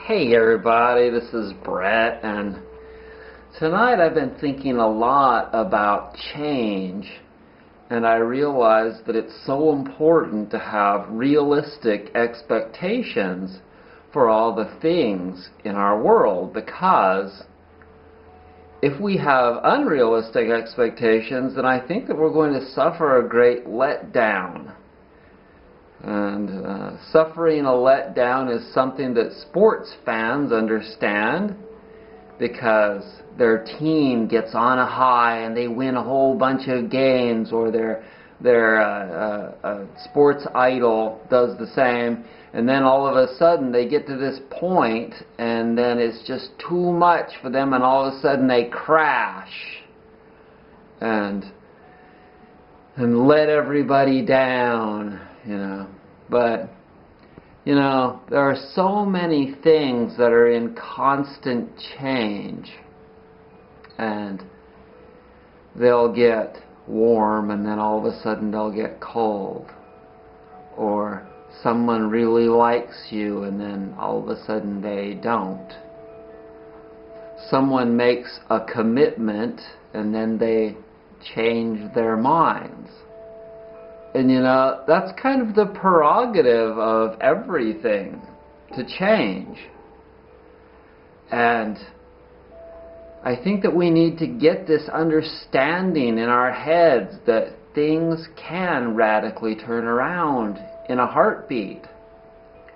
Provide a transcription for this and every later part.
Hey everybody, this is Brett, and tonight I've been thinking a lot about change, and I realized that it's so important to have realistic expectations for all the things in our world, because if we have unrealistic expectations, then I think that we're going to suffer a great letdown. And suffering a letdown is something that sports fans understand, because their team gets on a high and they win a whole bunch of games, or their sports idol does the same, and then all of a sudden they get to this point and then it's just too much for them, and all of a sudden they crash and let everybody down. But there are so many things that are in constant change, and they'll get warm and then all of a sudden they'll get cold, or someone really likes you and then all of a sudden they don't. Someone makes a commitment and then they change their minds. And that's kind of the prerogative of everything, to change. And I think that we need to get this understanding in our heads that things can radically turn around in a heartbeat.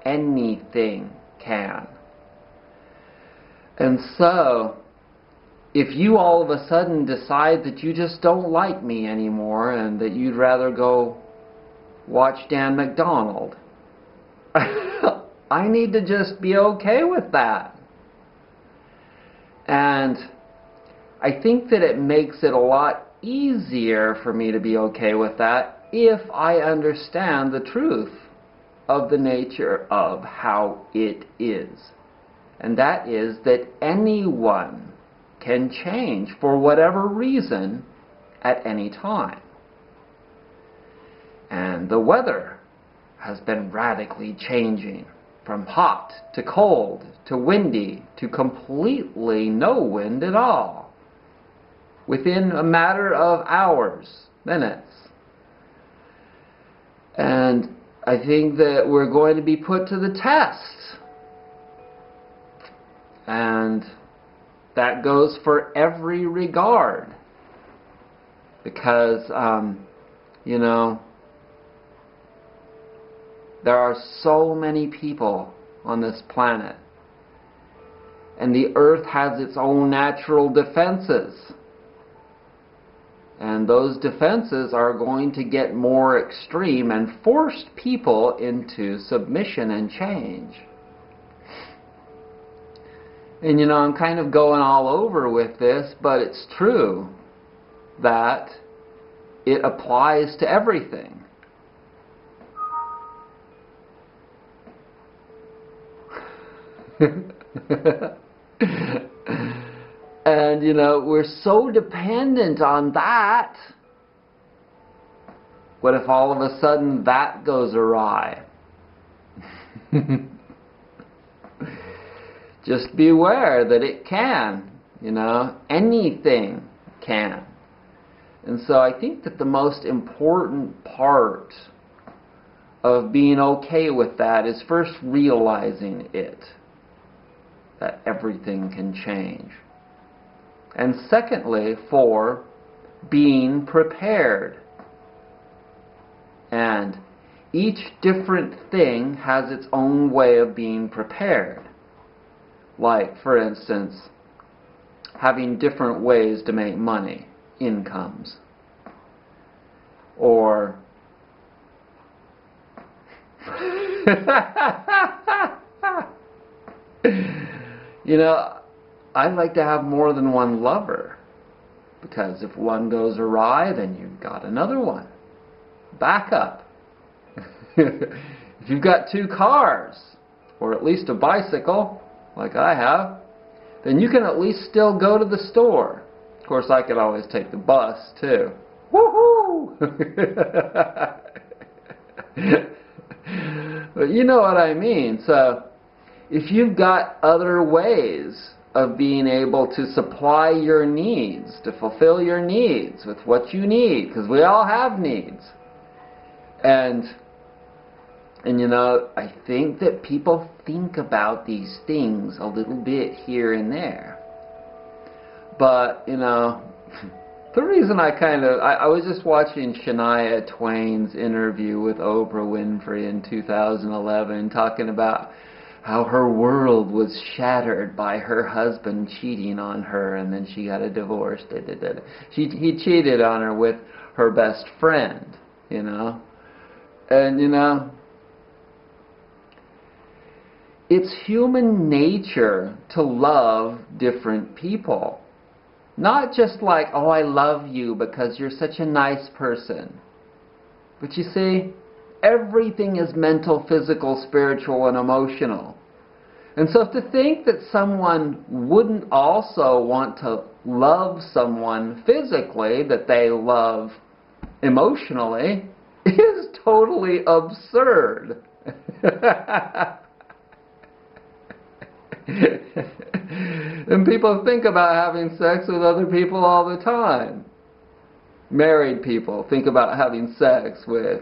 Anything can. And so, if you all of a sudden decide that you just don't like me anymore and that you'd rather go watch Dan McDonald, I need to just be okay with that. And I think that it makes it a lot easier for me to be okay with that if I understand the truth of the nature of how it is. And that is that anyone can change for whatever reason at any time. And the weather has been radically changing from hot to cold to windy to completely no wind at all within a matter of hours, minutes. And I think that we're going to be put to the test. And that goes for every regard. Because, there are so many people on this planet. And the earth has its own natural defenses. And those defenses are going to get more extreme and force people into submission and change. And I'm kind of going all over with this, but it's true that it applies to everything. And we're so dependent on that. What if all of a sudden that goes awry? Just beware that it can. Anything can. And so I think that the most important part of being okay with that is first realizing it, that everything can change. And secondly, for being prepared. And each different thing has its own way of being prepared. Like, for instance, having different ways to make money, incomes. Or I'd like to have more than one lover, because if one goes awry, then you've got another one. Backup. If you've got 2 cars, or at least a bicycle, like I have, then you can at least still go to the store. Of course, I could always take the bus, too. Woohoo! But you know what I mean. So if you've got other ways of being able to supply your needs, to fulfill your needs with what you need, because we all have needs. And you know, I think that people think about these things a little bit here and there. But, you know, the reason I was just watching Shania Twain's interview with Oprah Winfrey in 2011, talking about how her world was shattered by her husband cheating on her, and then she got a divorce. He cheated on her with her best friend, you know. And, you know, it's human nature to love different people. Not just like, oh, I love you because you're such a nice person. But you see, everything is mental, physical, spiritual, and emotional. And so to think that someone wouldn't also want to love someone physically that they love emotionally is totally absurd. And people think about having sex with other people all the time. Married people think about having sex with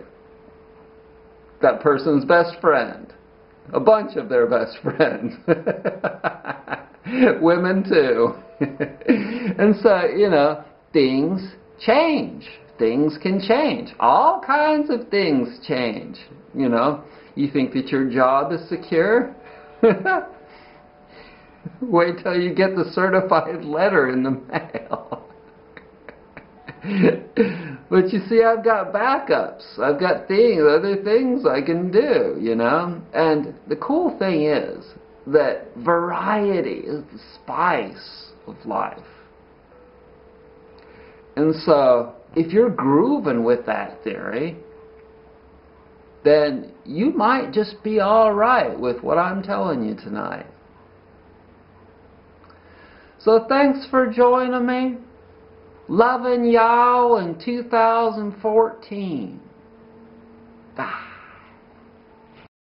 that person's best friend, a bunch of their best friends. Women too. And so, you know, things change. Things can change. All kinds of things change. You know, you think that your job is secure? Wait till you get the certified letter in the mail. But you see, I've got backups. I've got other things I can do, you know. And the cool thing is that variety is the spice of life. And so, if you're grooving with that theory, then you might just be all right with what I'm telling you tonight. So thanks for joining me. Loving y'all in 2014. Bye.